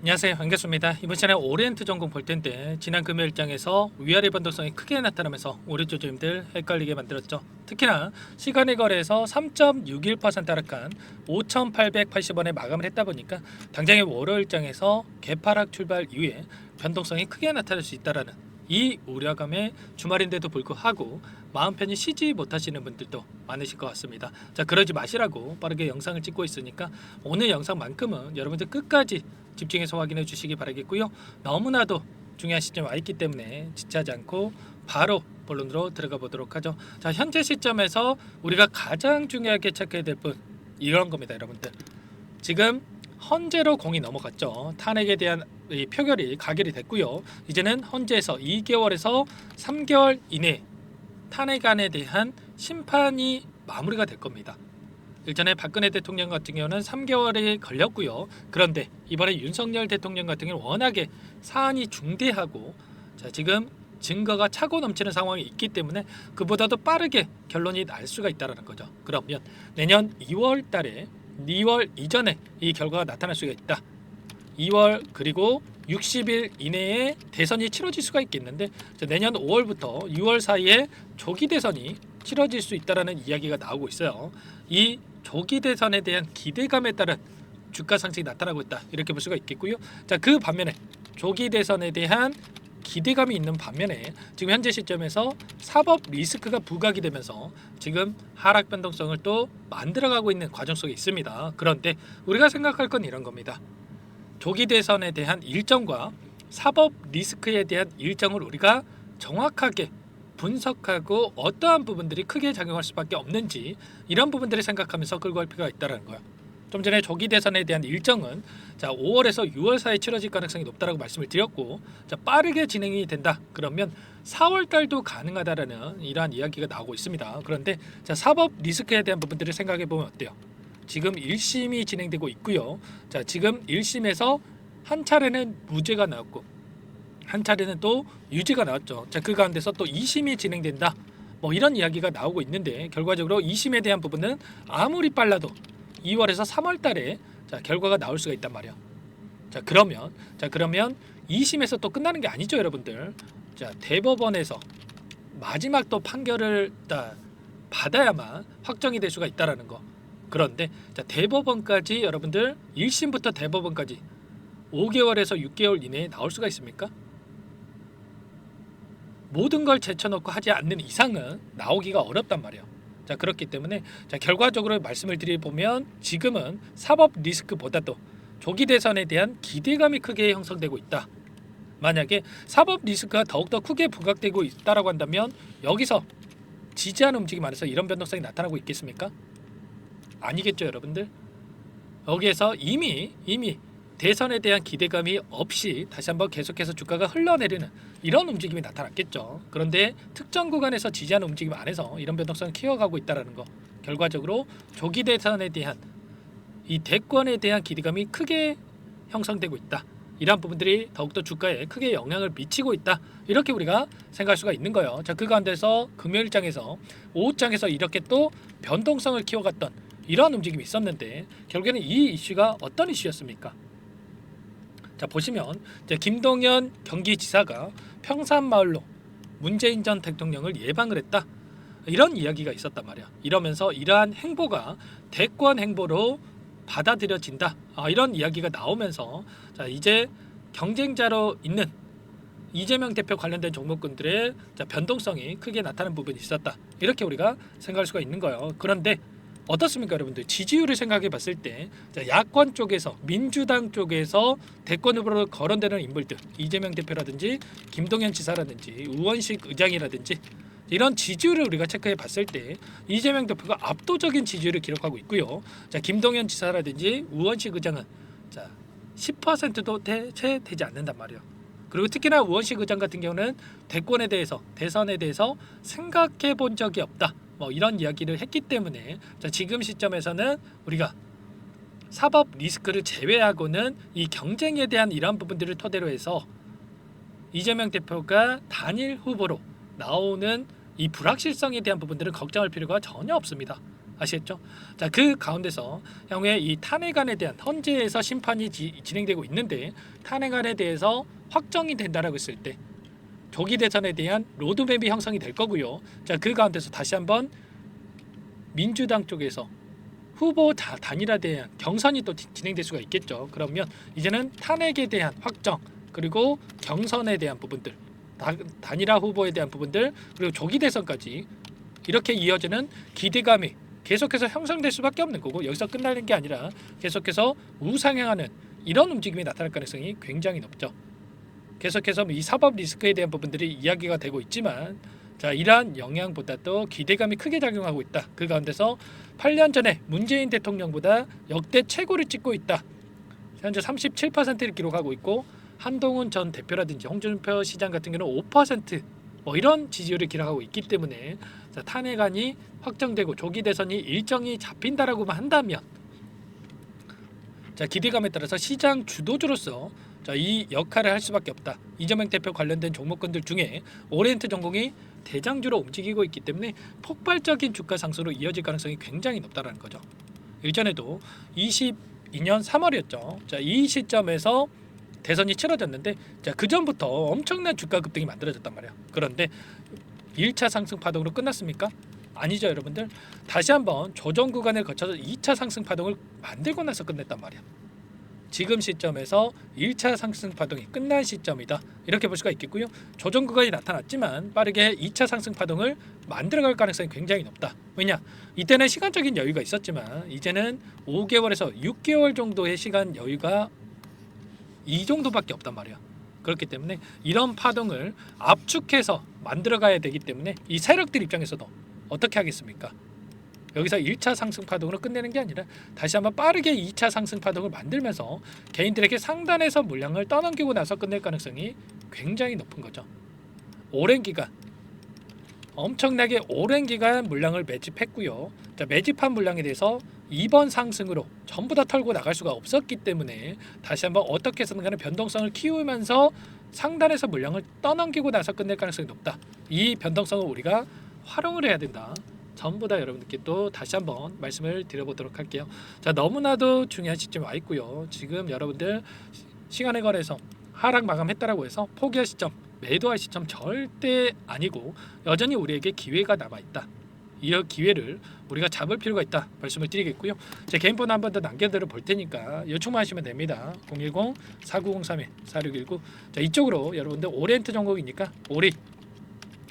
안녕하세요, 반갑습니다. 이번 시간에 오리엔트 전공 볼 텐데 지난 금요일장에서 위아래 변동성이 크게 나타나면서 우리 조주님들 헷갈리게 만들었죠. 특히나 시간의 거래에서 3.61% 하락한 5,880원에 마감을 했다 보니까 당장의 월요일장에서 개파락 출발 이후에 변동성이 크게 나타날 수 있다라는 이 우려감에 주말인데도 불구하고 마음 편히 쉬지 못하시는 분들도 많으실 것 같습니다. 자, 그러지 마시라고 빠르게 영상을 찍고 있으니까 오늘 영상만큼은 여러분들 끝까지 집중해서 확인해 주시기 바라겠고요. 너무나도 중요한 시점에 와 있기 때문에 지체하지 않고 바로 본론으로 들어가 보도록 하죠. 자, 현재 시점에서 우리가 가장 중요하게 체크해야 될 분 이런 겁니다, 여러분들. 지금 헌재로 공이 넘어갔죠. 탄핵에 대한 이 표결이 가결이 됐고요. 이제는 헌재에서 2개월에서 3개월 이내 탄핵안에 대한 심판이 마무리가 될 겁니다. 일전에 박근혜 대통령 같은 경우는 3개월이 걸렸고요. 그런데 이번에 윤석열 대통령 같은 경우는 워낙에 사안이 중대하고 지금 증거가 차고 넘치는 상황이 있기 때문에 그보다도 빠르게 결론이 날 수가 있다는 거죠. 그러면 내년 2월 달에 2월 이전에 이 결과가 나타날 수가 있다. 2월 그리고 60일 이내에 대선이 치러질 수가 있겠는데 내년 5월부터 6월 사이에 조기 대선이 치러질 수 있다라는 이야기가 나오고 있어요. 이 조기 대선에 대한 기대감에 따른 주가 상승이 나타나고 있다. 이렇게 볼 수가 있겠고요. 자, 그 반면에 조기 대선에 대한 기대감이 있는 반면에 지금 현재 시점에서 사법 리스크가 부각이 되면서 지금 하락 변동성을 또 만들어가고 있는 과정 속에 있습니다. 그런데 우리가 생각할 건 이런 겁니다. 조기 대선에 대한 일정과 사법 리스크에 대한 일정을 우리가 정확하게 분석하고 어떠한 부분들이 크게 작용할 수밖에 없는지 이런 부분들을 생각하면서 끌고 갈 필요가 있다는 거예요. 좀 전에 조기 대선에 대한 일정은 5월에서 6월 사이에 치러질 가능성이 높다라고 말씀을 드렸고 빠르게 진행이 된다. 그러면 4월 달도 가능하다라는 이러한 이야기가 나오고 있습니다. 그런데 사법 리스크에 대한 부분들을 생각해 보면 어때요? 지금 1심이 진행되고 있고요. 지금 1심에서 한 차례는 무죄가 나왔고 한 차례는 또 유죄가 나왔죠. 그 가운데서 또 2심이 진행된다. 뭐 이런 이야기가 나오고 있는데 결과적으로 2심에 대한 부분은 아무리 빨라도 2월에서 3월 달에 결과가 나올 수가 있단 말이야. 그러면 2심에서 또 끝나는 게 아니죠, 여러분들. 대법원에서 마지막 또 판결을 받아야만 확정이 될 수가 있다라는 거. 그런데 대법원까지 여러분들 1심부터 대법원까지 5개월에서 6개월 이내에 나올 수가 있습니까? 모든 걸 제쳐놓고 하지 않는 이상은 나오기가 어렵단 말이에요. 그렇기 때문에 결과적으로 말씀을 드리보면 지금은 사법 리스크보다도 조기 대선에 대한 기대감이 크게 형성되고 있다. 만약에 사법 리스크가 더욱더 크게 부각되고 있다라고 한다면 여기서 지지하는 움직임 안에서 이런 변동성이 나타나고 있겠습니까? 아니겠죠, 여러분들. 여기에서 이미 대선에 대한 기대감이 없이 다시 한번 계속해서 주가가 흘러내리는 이런 움직임이 나타났겠죠. 그런데 특정 구간에서 지지하는 움직임 안에서 이런 변동성을 키워가고 있다는 거. 결과적으로 조기 대선에 대한 이 대권에 대한 기대감이 크게 형성되고 있다. 이러한 부분들이 더욱더 주가에 크게 영향을 미치고 있다. 이렇게 우리가 생각할 수가 있는 거예요. 그 가운데서 금요일장에서 오후장에서 이렇게 또 변동성을 키워갔던 이러한 움직임이 있었는데 결국에는 이 이슈가 어떤 이슈였습니까? 보시면 김동연 경기지사가 평산마을로 문재인 전 대통령을 예방을 했다. 이런 이야기가 있었단 말이야. 이러면서 이러한 행보가 대권 행보로 받아들여진다. 이런 이야기가 나오면서 이제 경쟁자로 있는 이재명 대표 관련된 종목군들의 변동성이 크게 나타나는 부분이 있었다. 이렇게 우리가 생각할 수가 있는 거예요. 그런데 어떻습니까, 여러분들? 지지율을 생각해 봤을 때 야권 쪽에서 민주당 쪽에서 대권 후보로 거론되는 인물들 이재명 대표라든지 김동연 지사라든지 우원식 의장이라든지 이런 지지율을 우리가 체크해 봤을 때 이재명 대표가 압도적인 지지율을 기록하고 있고요. 김동연 지사라든지 우원식 의장은 10%도 채 되지 않는단 말이에요. 그리고 특히나 우원식 의장 같은 경우는 대권에 대해서 대선에 대해서 생각해 본 적이 없다. 뭐 이런 이야기를 했기 때문에 지금 시점에서는 우리가 사법 리스크를 제외하고는 이 경쟁에 대한 이러한 부분들을 토대로 해서 이재명 대표가 단일 후보로 나오는 이 불확실성에 대한 부분들은 걱정할 필요가 전혀 없습니다. 아시겠죠? 자, 그 가운데서 향후에 이 탄핵안에 대한 헌재에서 심판이 진행되고 있는데 탄핵안에 대해서 확정이 된다라고 했을 때 조기 대선에 대한 로드맵이 형성이 될 거고요. 자, 그 가운데서 다시 한번 민주당 쪽에서 후보 단일화에 대한 경선이 또 진행될 수가 있겠죠. 그러면 이제는 탄핵에 대한 확정 그리고 경선에 대한 부분들 단일화 후보에 대한 부분들 그리고 조기 대선까지 이렇게 이어지는 기대감이 계속해서 형성될 수밖에 없는 거고 여기서 끝나는 게 아니라 계속해서 우상향하는 이런 움직임이 나타날 가능성이 굉장히 높죠. 계속해서 이 사법 리스크에 대한 부분들이 이야기가 되고 있지만 자, 이러한 영향보다도 기대감이 크게 작용하고 있다. 그 가운데서 8년 전에 문재인 대통령보다 역대 최고를 찍고 있다. 현재 37%를 기록하고 있고 한동훈 전 대표라든지 홍준표 시장 같은 경우는 5% 이런 지지율을 기록하고 있기 때문에 자, 탄핵안이 확정되고 조기 대선이 일정이 잡힌다라고만 한다면 자, 기대감에 따라서 시장 주도주로서 자, 이 역할을 할 수밖에 없다. 이재명 대표 관련된 종목군들 중에 오리엔트 전공이 대장주로 움직이고 있기 때문에 폭발적인 주가 상승으로 이어질 가능성이 굉장히 높다라는 거죠. 일전에도 22년 3월이었죠. 자, 이 시점에서 대선이 치러졌는데 자, 그 전부터 엄청난 주가 급등이 만들어졌단 말이야. 그런데 1차 상승 파동으로 끝났습니까? 아니죠, 여러분들. 다시 한번 조정 구간을 거쳐서 2차 상승 파동을 만들고 나서 끝냈단 말이야. 지금 시점에서 1차 상승 파동이 끝난 시점이다. 이렇게 볼 수가 있겠고요. 조정 구간이 나타났지만 빠르게 2차 상승 파동을 만들어갈 가능성이 굉장히 높다. 왜냐? 이때는 시간적인 여유가 있었지만 이제는 5개월에서 6개월 정도의 시간 여유가 이 정도밖에 없단 말이야. 그렇기 때문에 이런 파동을 압축해서 만들어가야 되기 때문에 이 세력들 입장에서도 어떻게 하겠습니까? 여기서 1차 상승 파동으로 끝내는 게 아니라 다시 한번 빠르게 2차 상승 파동을 만들면서 개인들에게 상단에서 물량을 떠넘기고 나서 끝낼 가능성이 굉장히 높은 거죠. 오랜 기간 엄청나게 오랜 기간 물량을 매집했고요. 자, 매집한 물량에 대해서 이번 상승으로 전부 다 털고 나갈 수가 없었기 때문에 다시 한번 어떻게 해서든 간에 변동성을 키우면서 상단에서 물량을 떠넘기고 나서 끝낼 가능성이 높다. 이 변동성을 우리가 활용을 해야 된다. 전부 다 여러분들께 또 다시 한번 말씀을 드려보도록 할게요. 자, 너무나도 중요한 시점에 와 있고요. 지금 여러분들 시간에 걸해서 하락 마감했다라고 해서 포기할 시점, 매도할 시점 절대 아니고 여전히 우리에게 기회가 남아 있다. 이 기회를 우리가 잡을 필요가 있다 말씀을 드리겠고요. 제 개인 번호 한 번 더 남겨드려 볼 테니까 요청만 하시면 됩니다. 010-4903-4619. 자, 이쪽으로 여러분들 오리엔트 전공이니까 오리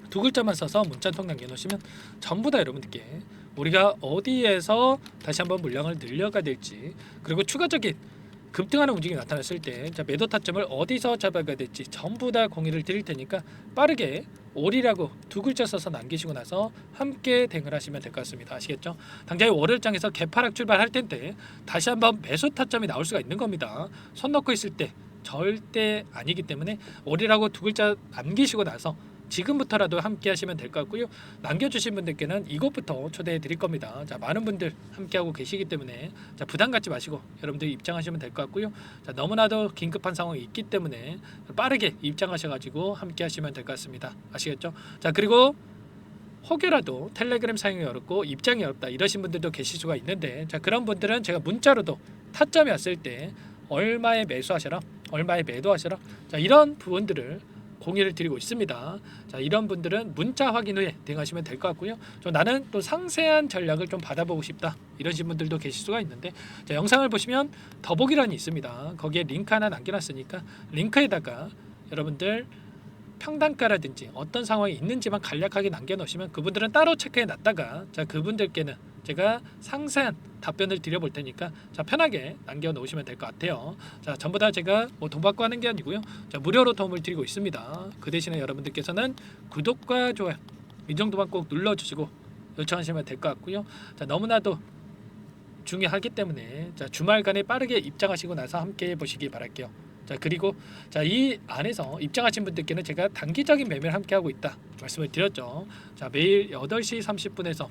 두 글자만 써서 문자 통 남겨놓으시면 전부 다 여러분들께 우리가 어디에서 다시 한번 물량을 늘려가야 될지 그리고 추가적인 급등하는 움직임이 나타났을 때 자, 매도 타점을 어디서 잡아가야 될지 전부 다 공유를 드릴 테니까 빠르게 오리라고 두 글자 써서 남기시고 나서 함께 대응을 하시면 될 것 같습니다. 아시겠죠? 당장의 월요일장에서 개파락 출발할 텐데 다시 한번 매수 타점이 나올 수가 있는 겁니다. 손 놓고 있을 때 절대 아니기 때문에 오리라고 두 글자 남기시고 나서 지금부터라도 함께 하시면 될 것 같고요. 남겨주신 분들께는 이것부터 초대해 드릴 겁니다. 자, 많은 분들 함께하고 계시기 때문에 자, 부담 갖지 마시고 여러분들 입장하시면 될 것 같고요. 자, 너무나도 긴급한 상황이 있기 때문에 빠르게 입장하셔가지고 함께 하시면 될 것 같습니다. 아시겠죠? 자, 그리고 혹여라도 텔레그램 사용이 어렵고 입장이 어렵다 이러신 분들도 계실 수가 있는데 자, 그런 분들은 제가 문자로도 타점이 왔을 때 얼마에 매수하셔라 얼마에 매도하셔라 자, 이런 부분들을 공유를 드리고 있습니다. 자, 이런 분들은 문자 확인 후에 대응하시면 될 것 같고요. 나는 또 상세한 전략을 좀 받아보고 싶다 이러신 분들도 계실 수가 있는데 자, 영상을 보시면 더보기란이 있습니다. 거기에 링크 하나 남겨놨으니까 링크에다가 여러분들 평단가라든지 어떤 상황이 있는지만 간략하게 남겨놓으시면 그분들은 따로 체크해 놨다가 자, 그분들께는 제가 상세한 답변을 드려볼 테니까 자, 편하게 남겨놓으시면 될 것 같아요. 자, 전부 다 제가 돈 받고 하는 게 아니고요. 자, 무료로 도움을 드리고 있습니다. 그 대신에 여러분들께서는 구독과 좋아요 이 정도만 꼭 눌러주시고 요청하시면 될 것 같고요. 자, 너무나도 중요하기 때문에 자, 주말간에 빠르게 입장하시고 나서 함께 보시기 바랄게요. 자, 그리고 자, 이 안에서 입장하신 분들께는 제가 단기적인 매매를 함께 하고 있다 말씀을 드렸죠. 자, 매일 8시 30분에서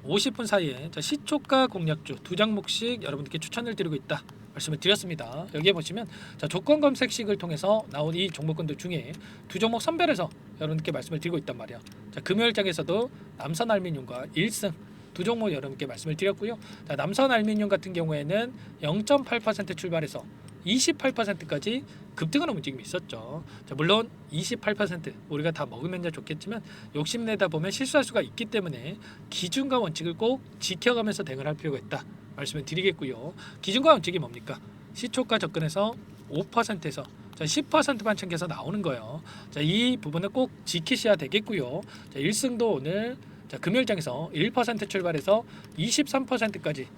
50분 사이에 자, 시초가 공략주 두 종목씩 여러분들께 추천을 드리고 있다 말씀을 드렸습니다. 여기에 보시면 자, 조건 검색식을 통해서 나온 이 종목군들 중에 두 종목 선별해서 여러분들께 말씀을 드리고 있단 말이야. 자, 금요일장에서도 남선알미늄과 1승 두 종목 여러분께 말씀을 드렸고요. 자, 남선 알루미늄 같은 경우에는 0.8% 출발해서 28%까지 급등하는 움직임이 있었죠. 자, 물론 28% 우리가 다 먹으면 좋겠지만 욕심내다 보면 실수할 수가 있기 때문에 기준과 원칙을 꼭 지켜가면서 대응을 할 필요가 있다 말씀을 드리겠고요. 기준과 원칙이 뭡니까? 시초가 접근해서 5%에서 10%만 챙겨서 나오는 거예요. 자, 이 부분은 꼭 지키셔야 되겠고요. 자, 1승도 오늘 금요일장에서 1% 출발해서 23%까지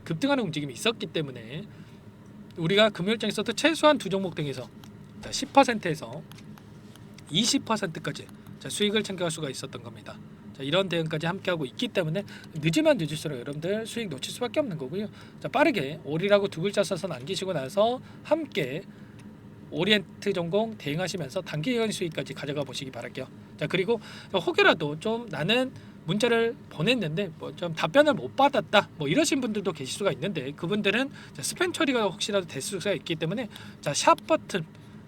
급등하는 움직임이 있었기 때문에 우리가 금요일장에서도 최소한 두 종목 등에서 10%에서 20%까지 수익을 챙겨갈 수가 있었던 겁니다. 자, 이런 대응까지 함께하고 있기 때문에 늦으면 늦을수록 여러분들 수익 놓칠 수밖에 없는 거고요. 자, 빠르게 올이라고 두 글자 써서 남기시고 나서 함께 오리엔트 전공 대응하시면서 단기간 수익까지 가져가 보시기 바랄게요. 자, 그리고 혹여라도 좀 나는 문자를 보냈는데 뭐 좀 답변을 못 받았다 뭐 이러신 분들도 계실 수가 있는데 그분들은 스팸 처리가 혹시라도 됐을 수가 있기 때문에 샵 버튼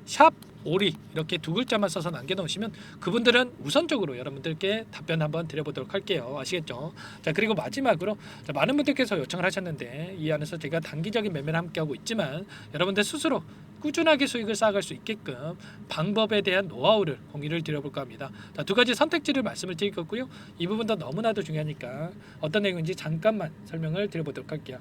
샵 오리 이렇게 두 글자만 써서 남겨놓으시면 그분들은 우선적으로 여러분들께 답변 한번 드려보도록 할게요. 아시겠죠? 자, 그리고 마지막으로 많은 분들께서 요청을 하셨는데 이 안에서 제가 단기적인 매매를 함께하고 있지만 여러분들 스스로 꾸준하게 수익을 쌓아갈 수 있게끔 방법에 대한 노하우를 공유를 드려볼까 합니다. 자, 두 가지 선택지를 말씀을 드리겠고요. 이 부분도 너무나도 중요하니까 어떤 내용인지 잠깐만 설명을 드려보도록 할게요.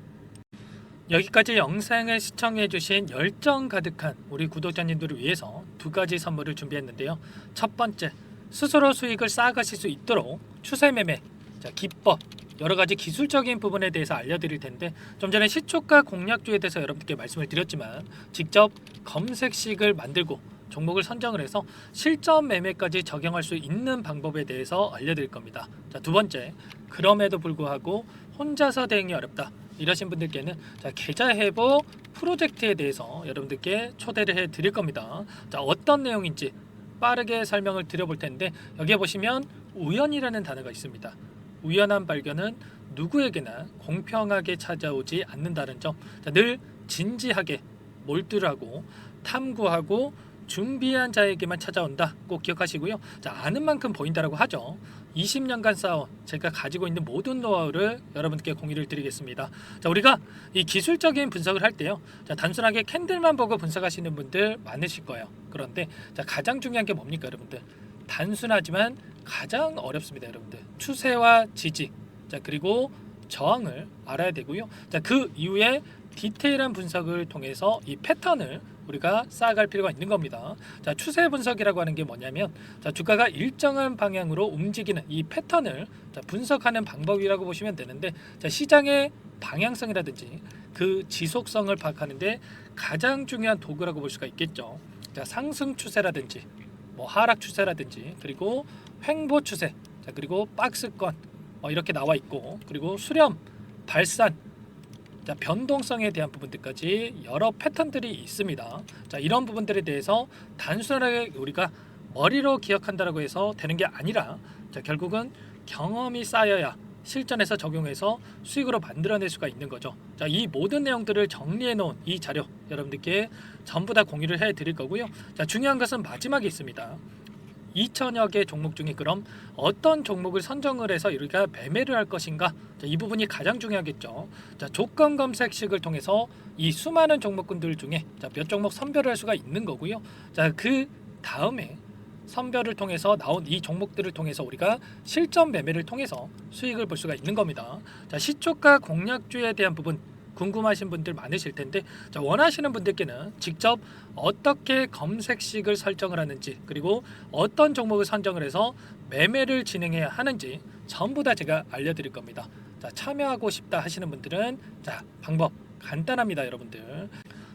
여기까지 영상을 시청해주신 열정 가득한 우리 구독자님들을 위해서 두 가지 선물을 준비했는데요. 첫 번째, 스스로 수익을 쌓아가실 수 있도록 추세 매매 기법 여러 가지 기술적인 부분에 대해서 알려드릴 텐데 좀 전에 시초가 공략주에 대해서 여러분들께 말씀을 드렸지만 직접 검색식을 만들고 종목을 선정을 해서 실전 매매까지 적용할 수 있는 방법에 대해서 알려드릴 겁니다. 자, 두 번째, 그럼에도 불구하고 혼자서 대응이 어렵다 이러신 분들께는 계좌 회복 프로젝트에 대해서 여러분들께 초대를 해 드릴 겁니다. 자, 어떤 내용인지 빠르게 설명을 드려볼 텐데 여기에 보시면 우연이라는 단어가 있습니다. 우연한 발견은 누구에게나 공평하게 찾아오지 않는다는 점, 늘 진지하게 몰두하고 탐구하고 준비한 자에게만 찾아온다 꼭 기억하시고요. 자, 아는 만큼 보인다라고 하죠. 20년간 쌓아온 제가 가지고 있는 모든 노하우를 여러분께 공유를 드리겠습니다. 자, 우리가 이 기술적인 분석을 할 때요, 단순하게 캔들만 보고 분석하시는 분들 많으실 거예요. 그런데 가장 중요한 게 뭡니까 여러분들? 단순하지만 가장 어렵습니다. 여러분들 추세와 지지 그리고 저항을 알아야 되고요. 자, 그 이후에 디테일한 분석을 통해서 이 패턴을 우리가 쌓아갈 필요가 있는 겁니다. 자, 추세 분석이라고 하는 게 뭐냐면 주가가 일정한 방향으로 움직이는 이 패턴을 분석하는 방법이라고 보시면 되는데 시장의 방향성이라든지 그 지속성을 파악하는데 가장 중요한 도구라고 볼 수가 있겠죠. 자, 상승 추세라든지 하락 추세라든지 그리고 횡보 추세 그리고 박스권 이렇게 나와 있고 그리고 수렴, 발산, 변동성에 대한 부분들까지 여러 패턴들이 있습니다. 자, 이런 부분들에 대해서 단순하게 우리가 머리로 기억한다고 해서 되는 게 아니라 결국은 경험이 쌓여야 실전에서 적용해서 수익으로 만들어낼 수가 있는 거죠. 자, 이 모든 내용들을 정리해 놓은 이 자료 여러분들께 전부 다 공유를 해 드릴 거고요. 자, 중요한 것은 마지막에 있습니다. 2천여 개 종목 중에 그럼 어떤 종목을 선정을 해서 우리가 매매를 할 것인가? 자, 이 부분이 가장 중요하겠죠. 자, 조건 검색식을 통해서 이 수많은 종목군들 중에 몇 종목 선별을 할 수가 있는 거고요. 자, 그 다음에 선별을 통해서 나온 이 종목들을 통해서 우리가 실전 매매를 통해서 수익을 볼 수가 있는 겁니다. 자, 시초가 공략주에 대한 부분 궁금하신 분들 많으실 텐데 원하시는 분들께는 직접 어떻게 검색식을 설정을 하는지 그리고 어떤 종목을 선정을 해서 매매를 진행해야 하는지 전부 다 제가 알려드릴 겁니다. 자, 참여하고 싶다 하시는 분들은 방법 간단합니다. 여러분들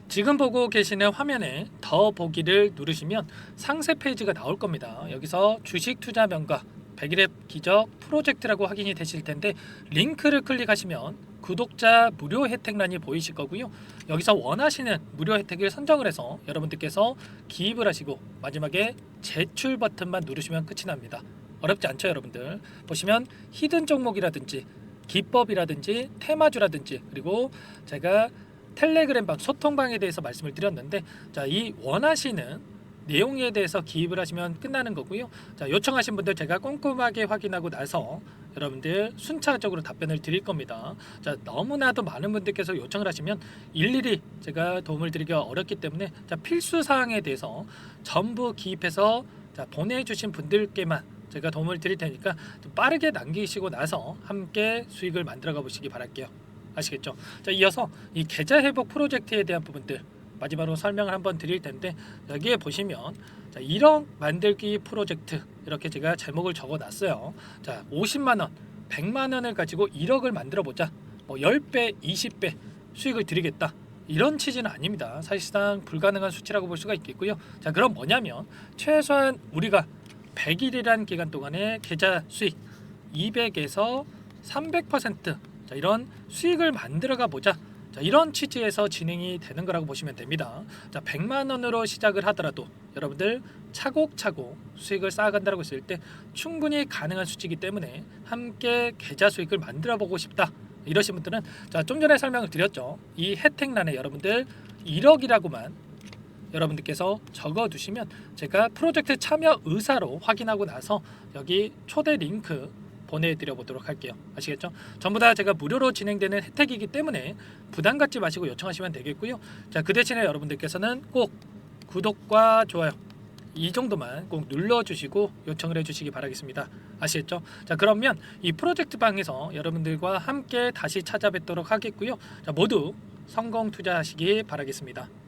지금 보고 계시는 화면에 더 보기를 누르시면 상세 페이지가 나올 겁니다. 여기서 주식 투자 명가 100일의 기적 프로젝트라고 확인이 되실 텐데 링크를 클릭하시면 구독자 무료 혜택란이 보이실 거고요. 여기서 원하시는 무료 혜택을 선정을 해서 여러분들께서 기입을 하시고 마지막에 제출 버튼만 누르시면 끝이 납니다. 어렵지 않죠 여러분들? 보시면 히든 종목이라든지 기법이라든지 테마주라든지 그리고 제가 텔레그램방 소통방에 대해서 말씀을 드렸는데 이 원하시는 내용에 대해서 기입을 하시면 끝나는 거고요. 자, 요청하신 분들 제가 꼼꼼하게 확인하고 나서 여러분들 순차적으로 답변을 드릴 겁니다. 자, 너무나도 많은 분들께서 요청을 하시면 일일이 제가 도움을 드리기가 어렵기 때문에 자, 필수 사항에 대해서 전부 기입해서 자, 보내주신 분들께만 제가 도움을 드릴 테니까 좀 빠르게 남기시고 나서 함께 수익을 만들어가 보시기 바랄게요. 아시겠죠? 자, 이어서 이 계좌 회복 프로젝트에 대한 부분들 마지막으로 설명을 한번 드릴 텐데 여기에 보시면 자, 1억 만들기 프로젝트 이렇게 제가 제목을 적어 놨어요. 자, 50만 원, 100만 원을 가지고 1억을 만들어 보자. 뭐 10배, 20배 수익을 드리겠다. 이런 취지는 아닙니다. 사실상 불가능한 수치라고 볼 수가 있겠고요. 자, 그럼 뭐냐면 최소한 우리가 100일이란 기간 동안에 계좌 수익 200에서 300% 자, 이런 수익을 만들어가 보자. 자, 이런 취지에서 진행이 되는 거라고 보시면 됩니다. 자, 100만 원으로 시작을 하더라도 여러분들 차곡차곡 수익을 쌓아간다고 했을 때 충분히 가능한 수치이기 때문에 함께 계좌 수익을 만들어 보고 싶다. 이러신 분들은 자, 좀 전에 설명을 드렸죠. 이 혜택란에 여러분들 1억이라고만 여러분들께서 적어 두시면 제가 프로젝트 참여 의사로 확인하고 나서 여기 초대 링크 보내드려 보도록 할게요. 아시겠죠? 전부 다 제가 무료로 진행되는 혜택이기 때문에 부담 갖지 마시고 요청하시면 되겠고요. 자, 그 대신에 여러분들께서는 꼭 구독과 좋아요 이 정도만 꼭 눌러주시고 요청을 해주시기 바라겠습니다. 아시겠죠? 자, 그러면 이 프로젝트 방에서 여러분들과 함께 다시 찾아뵙도록 하겠고요. 자, 모두 성공 투자하시기 바라겠습니다.